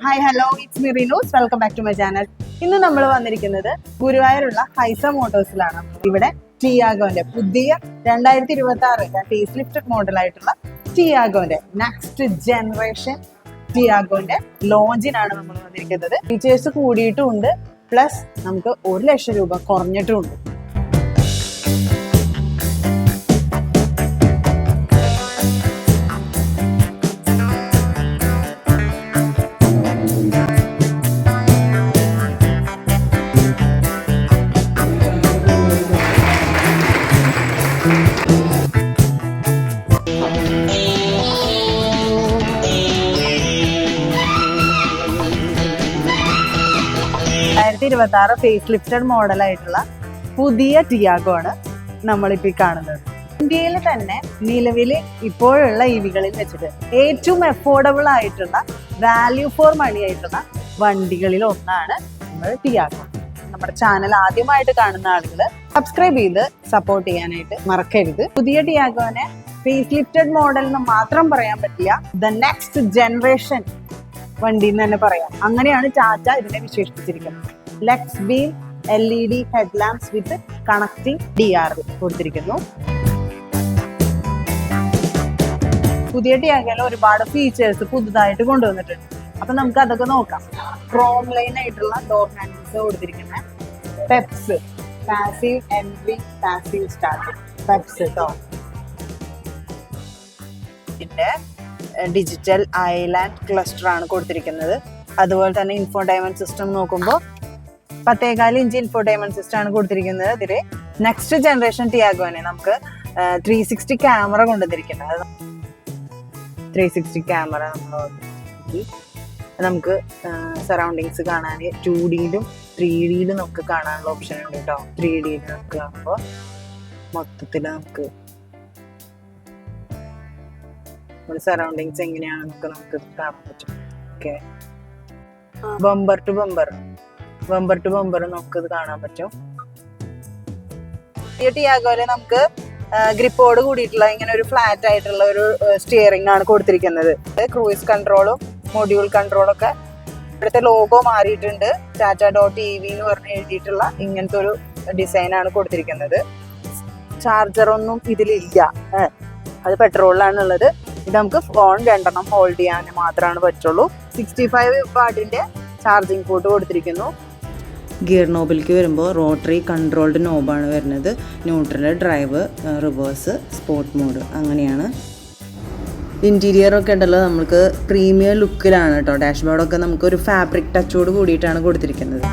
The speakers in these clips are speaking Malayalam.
Hi hello it's me Rinus welcome back to my channel. ഇന്ന് നമ്മൾ വന്നിരിക്കുന്നത് ഗുരുവായൂരുള്ള ഹൈസ മോട്ടോഴ്സിലാണ്. ഇവിടെ ടിയാഗോന്റെ പുതിയ 2026 ഫേസ് ലിഫ്റ്റഡ് മോഡൽ ആയിട്ടുള്ള ടിയാഗോന്റെ നെക്സ്റ്റ് ജനറേഷൻ ടിയാഗോന്റെ ലോഞ്ചിനാണ് നമ്മൾ വന്നിരിക്കുന്നത്. ഫീച്ചേഴ്സ് കൂടിയിട്ടുമുണ്ട്, പ്ലസ് നമുക്ക് 1 ലക്ഷം രൂപ കുറഞ്ഞിട്ടുമുണ്ട്. ഫേസ് ലിഫ്റ്റഡ് മോഡൽ ആയിട്ടുള്ള പുതിയ ടിയാഗോ ആണ് നമ്മളിപ്പോ കാണുന്നത്. ഇന്ത്യയിൽ തന്നെ നിലവിൽ ഇപ്പോഴുള്ള ഇവികളിൽ വെച്ചിട്ട് ഏറ്റവും അഫോർഡബിൾ ആയിട്ടുള്ള വാല്യൂ ഫോർ മണി ആയിട്ടുള്ള വണ്ടികളിൽ ഒന്നാണ് നമ്മൾ ടിയാഗോ. നമ്മുടെ ചാനൽ ആദ്യമായിട്ട് കാണുന്ന ആളുകൾ സബ്സ്ക്രൈബ് ചെയ്ത് സപ്പോർട്ട് ചെയ്യാനായിട്ട് മറക്കരുത്. പുതിയ ടിയാഗോനെ ഫേസ് ലിഫ്റ്റഡ് മോഡൽ എന്ന് മാത്രം പറയാൻ പറ്റില്ല, ദ നെക്സ്റ്റ് ജനറേഷൻ വണ്ടി എന്ന് തന്നെ പറയാം. അങ്ങനെയാണ് ടാറ്റ ഇതിനെ വിശേഷിപ്പിച്ചിരിക്കുന്നത്. ലെക്സ് ബീം LED ഹെഡ്ലാമ്പ്സ് വിത്ത് കണക്റ്റിംഗ് DR കൊടുത്തിരിക്കുന്നു. പുതിയ ടിയാഗോയിൽ ഒരുപാട് ഫീച്ചേഴ്സ് പുതുതായിട്ട് കൊണ്ടുവന്നിട്ടുണ്ട്. അപ്പൊ നമുക്ക് അതൊക്കെ നോക്കാം. ക്രോം ലൈൻ ആയിട്ടുള്ള ഡോർ ഹാൻഡിൽസ് കൊടുത്തിരിക്കുന്ന Peps, passive entry, passive start, Peps കേട്ടോ. ഇതിന്റെ ഡിജിറ്റൽ ഐലാൻഡ് ക്ലസ്റ്റർ ആണ് കൊടുത്തിരിക്കുന്നത്. അതുപോലെ തന്നെ ഇൻഫോടൈൻമെന്റ് സിസ്റ്റം നോക്കുമ്പോൾ 10.4 ഇഞ്ച് ഇൻഫോടൈൻമെന്റ് സിസ്റ്റം ആണ് കൊടുത്തിരിക്കുന്നത്. ഇതില് നെക്സ്റ്റ് ജനറേഷൻ ടിയാഗോനെ നമുക്ക് 360 ക്യാമറ കൊണ്ടുവന്നിരിക്കുന്നത്. 360 ക്യാമറ നമുക്ക് സറൗണ്ടിങ്സ് കാണാൻ 2Dയിലും 3Dയിലും നമുക്ക് കാണാനുള്ള ഓപ്ഷൻ ഉണ്ട് കേട്ടോ. 3Dയിൽ നമുക്ക് കാണുമ്പോൾ മൊത്തത്തിൽ നമുക്ക് സറൗണ്ടിങ്സ് എങ്ങനെയാണെന്നൊക്കെ നമുക്ക് കാണാൻ പറ്റും. ഓക്കെ, ബമ്പർ ടു ബമ്പർ നമുക്കിത് കാണാൻ പറ്റും. ഈ ടിയാഗോയില് നമുക്ക് ഗ്രിപ്പോട് കൂടിയിട്ടുള്ള ഇങ്ങനെ ഒരു ഫ്ലാറ്റ് ആയിട്ടുള്ള ഒരു സ്റ്റിയറിംഗ് ആണ് കൊടുത്തിരിക്കുന്നത്. ക്രൂയിസ് കൺട്രോളും മൊഡ്യൂൾ കൺട്രോളും ഒക്കെ ഇവിടുത്തെ ലോഗോ മാറിയിട്ടുണ്ട്. ടാറ്റ.EV എന്ന് പറഞ്ഞ് എഴുതിയിട്ടുള്ള ഇങ്ങനത്തെ ഒരു ഡിസൈൻ ആണ് കൊടുത്തിരിക്കുന്നത്. ചാർജറൊന്നും ഇതിലില്ല, അത് പെട്രോളിലാണുള്ളത്. ഇത് നമുക്ക് ഫോൺ 2 ഹോൾഡ് ചെയ്യാൻ മാത്രമാണ് പറ്റുള്ളൂ. 65 വാട്ടിന്റെ ചാർജിങ് പോർട്ട് കൊടുത്തിരിക്കുന്നു. ഗിയർ നോബിലേക്ക് വരുമ്പോൾ റോട്ടറി കൺട്രോൾഡ് നോബാണ് വരുന്നത്. Neutral, drive, reverse, sport mode അങ്ങനെയാണ്. ഇൻറ്റീരിയറൊക്കെ ഉണ്ടല്ലോ നമുക്ക് പ്രീമിയം ലുക്കിലാണ് കേട്ടോ. ഡാഷ്ബോർഡൊക്കെ നമുക്കൊരു ഫാബ്രിക് ടച്ചോട് കൂടിയിട്ടാണ് കൊടുത്തിരിക്കുന്നത്.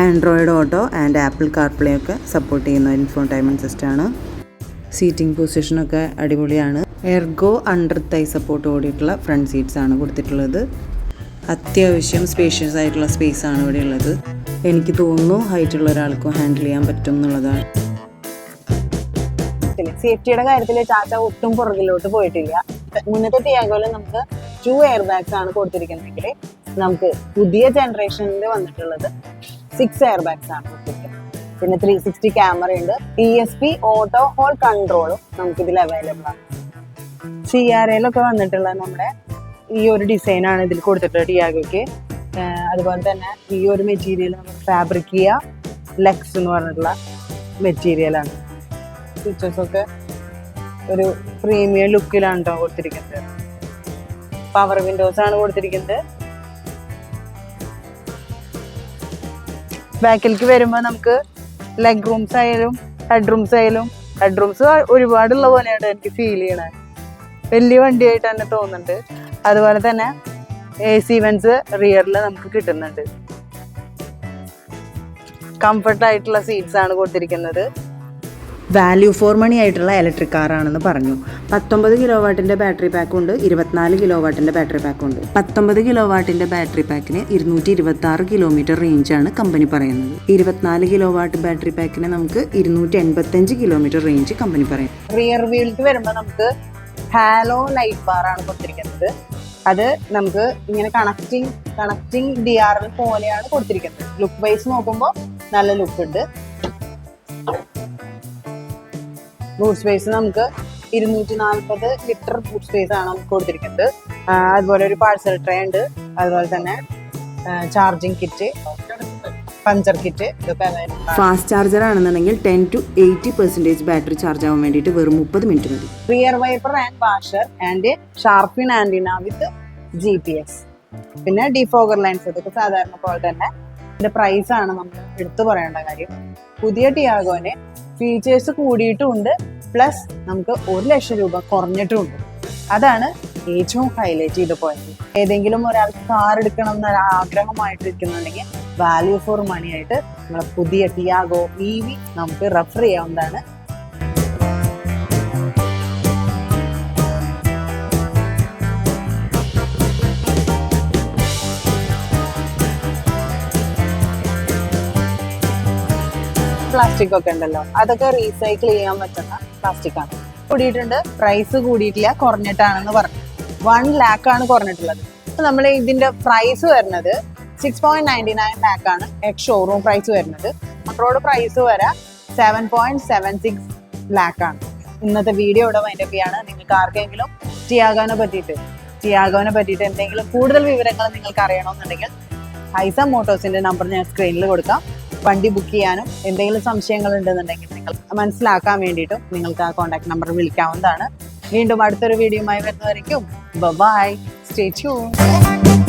Android auto and apple CarPlay ഒക്കെ സപ്പോർട്ട് ചെയ്യുന്ന ഇൻഫോടൈൻമെന്റ് സിസ്റ്റമാണ്. സീറ്റിംഗ് പൊസിഷനൊക്കെ അടിപൊളിയാണ്. എർഗോ അണ്ടർ തൈ സപ്പോർട്ട് കൂടിയിട്ടുള്ള ഫ്രണ്ട് സീറ്റ്സ് ആണ് കൊടുത്തിട്ടുള്ളത്. അത്യാവശ്യം സ്പേഷ്യസ് ആയിട്ടുള്ള സ്പേസ് ആണ് ഇവിടെ ഉള്ളത്. എനിക്ക് തോന്നുന്നു ഹൈറ്റ് ഉള്ള ഒരാൾക്കും ഹാൻഡിൽ ചെയ്യാൻ പറ്റും എന്നുള്ളതാണ്. സേഫ്റ്റിയുടെ കാര്യത്തിൽ ടാറ്റ ഒട്ടും പുറകിലോട്ട് പോയിട്ടില്ല. മുന്നത്തെ ടിയാഗോയിൽ നമുക്ക് 2 എയർ ബാഗ്സ് ആണ് കൊടുത്തിരിക്കുന്നതെങ്കിൽ നമുക്ക് പുതിയ ജനറേഷനിൽ വന്നിട്ടുള്ളത് 6 എയർ ബാഗ്സ് ആണ് കൊടുത്തിരിക്കുന്നത്. പിന്നെ 360 ക്യാമറ ഉണ്ട്. ESP ഓട്ടോ ഹോൾ കൺട്രോളും നമുക്ക് ഇതിൽ അവൈലബിൾ ആണ്. CRAയിലൊക്കെ വന്നിട്ടുള്ള നമ്മുടെ ഈ ഒരു ഡിസൈൻ ആണ് ഇതിൽ കൊടുത്തിട്ടുള്ളത് ടിയാഗോയ്ക്ക്. അതുപോലെ തന്നെ ഈ ഒരു മെറ്റീരിയൽ ഫാബ്രിക്കിയ ലെക്സ് എന്ന് പറഞ്ഞിട്ടുള്ള മെറ്റീരിയലാണ്. ഫീച്ചേഴ്സൊക്കെ ഒരു പ്രീമിയം ലുക്കിലാണ് കേട്ടോ കൊടുത്തിരിക്കുന്നത്. പവർ വിൻഡോസ് ആണ് കൊടുത്തിരിക്കുന്നത്. ബാക്കിലേക്ക് വരുമ്പോൾ നമുക്ക് ലെഗ് റൂംസ് ആയാലും ഹെഡ് റൂംസ് ഒരുപാടുള്ള പോലെയാണ് എനിക്ക് ഫീൽ ചെയ്യണത്. വലിയ വണ്ടിയായിട്ട് തന്നെ തോന്നുന്നുണ്ട്. അതുപോലെ തന്നെ AC വെന്റ്സ് റിയറിൽ നമുക്ക് കിട്ടുന്നുണ്ട്. കംഫർട്ട് ആയിട്ടുള്ള സീറ്റ്സ് ആണ് കൊടുത്തിരിക്കുന്നത്. വാല്യൂ ഫോർ മണി ആയിട്ടുള്ള ഇലക്ട്രിക് കാറാണെന്ന് പറഞ്ഞു. 19 കിലോവാട്ടിൻ്റെ ബാറ്ററി പാക്കുണ്ട്, 24 കിലോവാട്ടിൻ്റെ ബാറ്ററി പാക്കുണ്ട്. 19 കിലോവാട്ടിൻ്റെ ബാറ്ററി പാക്കിന് 226 കിലോമീറ്റർ റേഞ്ചാണ് കമ്പനി പറയുന്നത്. 24 കിലോവാട്ട് ബാറ്ററി പാക്കിന് നമുക്ക് 285 കിലോമീറ്റർ റേഞ്ച് കമ്പനി പറയും. റിയർ വീലിലേക്ക് വരുമ്പോൾ നമുക്ക് ഹാലോ ലൈറ്റ് ബാർ ആണ് കൊടുത്തിരിക്കുന്നത്. അത് നമുക്ക് ഇങ്ങനെ കണക്റ്റിംഗ് DR പോലെയാണ് കൊടുത്തിരിക്കുന്നത്. ലുക്ക് വൈസ് നോക്കുമ്പോൾ നല്ല ലുക്ക് ഉണ്ട്. ബൂട്ട് സ്പേസ് നമുക്ക് 240 ലിറ്റർ ബൂട്ട് സ്പേസ് ആണ് നമുക്ക് കൊടുത്തിരിക്കുന്നത്. അതുപോലെ ഒരു പാഴ്സൽ ട്രേ ഉണ്ട്, അതുപോലെ തന്നെ ചാർജിങ് കിറ്റ്, പഞ്ചർ കിറ്റ്, ഇതൊക്കെ ഫാസ്റ്റ് ചാർജർ ആണെന്നുണ്ടെങ്കിൽ 10 to 80% ബാറ്ററി ചാർജ് ആവാൻ വേണ്ടിയിട്ട് വെറും 30 മിനിറ്റ് മതി. Rear wiper and washer and ഷാർപ്പിൻ antenna with GPS, പിന്നെ ഡിഫോഗർ ലൈൻസ്, ഇതൊക്കെ സാധാരണ പോലെ തന്നെ. ഇതിന്റെ പ്രൈസ് ആണ് നമ്മൾ എടുത്തു പറയേണ്ട കാര്യം. പുതിയ ടിയാഗോന് ഫീച്ചേഴ്സ് കൂടിയിട്ടുമുണ്ട്, പ്ലസ് നമുക്ക് 1 ലക്ഷം രൂപ കുറഞ്ഞിട്ടുമുണ്ട്. അതാണ് ഏറ്റവും ഹൈലൈറ്റ് ചെയ്ത പോയിന്റ്. ഏതെങ്കിലും ഒരാൾക്ക് കാർ എടുക്കണം എന്നൊരു ആഗ്രഹമായിട്ടിരിക്കുന്നുണ്ടെങ്കിൽ വാല്യൂ ഫോർ മണി ആയിട്ട് നമ്മളെ പുതിയ ടിയാഗോ EV നമുക്ക് റെഫർ ചെയ്യാവുന്നതാണ്. പ്ലാസ്റ്റിക് ഒക്കെ ഉണ്ടല്ലോ, അതൊക്കെ റീസൈക്കിൾ ചെയ്യാൻ പറ്റുന്ന പ്ലാസ്റ്റിക് ആണ്. കൂടിയിട്ടുണ്ട്, പ്രൈസ് കൂടിയിട്ടില്ല, കുറഞ്ഞിട്ടാണെന്ന് പറഞ്ഞു. 1 lakh ആണ് കുറഞ്ഞിട്ടുള്ളത്. നമ്മൾ ഇതിന്റെ പ്രൈസ് വരുന്നത് 6.99 lakh ആണ് എക്സ് ഷോറൂം പ്രൈസ് വരുന്നത്. റോഡ് പ്രൈസ് വരെ 7.76 lakh ആണ്. ഇന്നത്തെ വീഡിയോ ഇവിടെ വൈൻഡപ്പ് ചെയ്യാണ്. നിങ്ങൾക്ക് ആർക്കെങ്കിലും ടിയാഗോനെ പറ്റിയിട്ട് എന്തെങ്കിലും കൂടുതൽ വിവരങ്ങൾ നിങ്ങൾക്ക് അറിയണമെന്നുണ്ടെങ്കിൽ ഹൈസ മോട്ടോഴ്സിന്റെ നമ്പർ ഞാൻ സ്ക്രീനിൽ കൊടുക്കാം. വണ്ടി ബുക്ക് ചെയ്യാനും എന്തെങ്കിലും സംശയങ്ങൾ ഉണ്ടെന്നുണ്ടെങ്കിൽ നിങ്ങൾ മനസ്സിലാക്കാൻ വേണ്ടിയിട്ടും നിങ്ങൾക്ക് ആ കോൺടാക്ട് നമ്പർ വിളിക്കാവുന്നതാണ്. വീണ്ടും അടുത്തൊരു വീഡിയോയുമായി വരുന്നതായിരിക്കും. Bye, stay tuned.